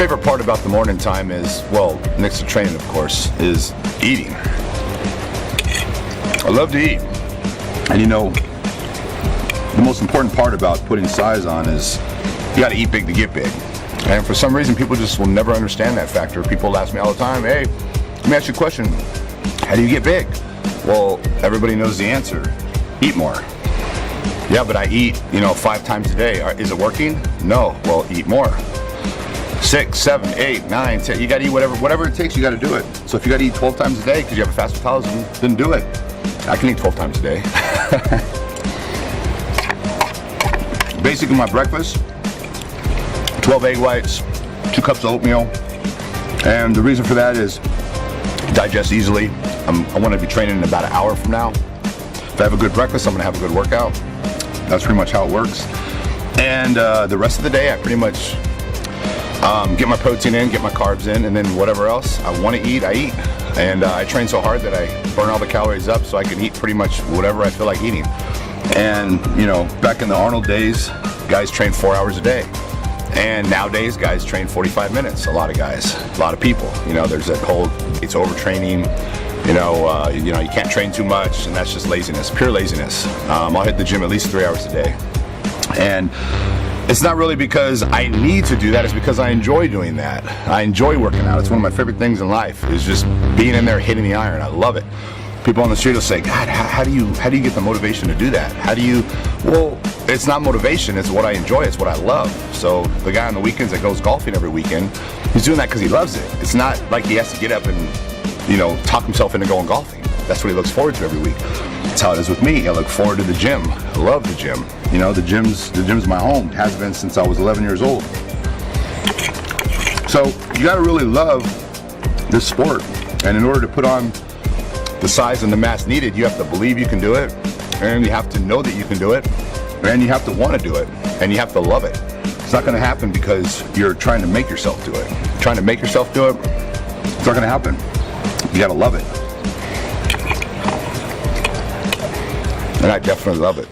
favorite part about the morning time is, well, next to training, of course, is eating. I love to eat. And you know, the most important part about putting size on is you gotta eat big to get big. And for some reason, people just will never understand that factor. People ask me all the time, hey, let me ask you a question. How do you get big? Well, everybody knows the answer. Eat more. Yeah, but I eat, 5 times a day. Is it working? No. Well, eat more. 6, 7, 8, 9, 10. You gotta eat whatever it takes, you gotta do it. So if you gotta eat 12 times a day because you have a fast metabolism, then do it. I can eat 12 times a day. Basically my breakfast, 12 egg whites, 2 cups of oatmeal. And the reason for that is digest easily. I want to be training in about an hour from now. If I have a good breakfast, I'm going to have a good workout. That's pretty much how it works. And the rest of the day, I pretty much get my protein in, get my carbs in, and then whatever else I want to eat, I eat. And I train so hard that I burn all the calories up so I can eat pretty much whatever I feel like eating. And back in the Arnold days, guys train 4 hours a day. And nowadays, guys train 45 minutes. A lot of guys, a lot of people. There's that whole, it's overtraining. You can't train too much, and that's just laziness, pure laziness. I'll hit the gym at least 3 hours a day. And it's not really because I need to do that, it's because I enjoy doing that. I enjoy working out. It's one of my favorite things in life, is just being in there hitting the iron. I love it. People on the street will say, God, how do you get the motivation to do that? Well, it's not motivation, it's what I enjoy, it's what I love. So the guy on the weekends that goes golfing every weekend, he's doing that because he loves it. It's not like he has to get up and, talk himself into going golfing. That's what he looks forward to every week. That's how it is with me. I look forward to the gym. I love the gym. The gym's my home. It has been since I was 11 years old. So you gotta really love this sport. And in order to put on the size and the mass needed, you have to believe you can do it, and you have to know that you can do it, and you have to want to do it, and you have to love it. It's not going to happen because you're trying to make yourself do it. Trying to make yourself do it, it's not going to happen. You got to love it. And I definitely love it.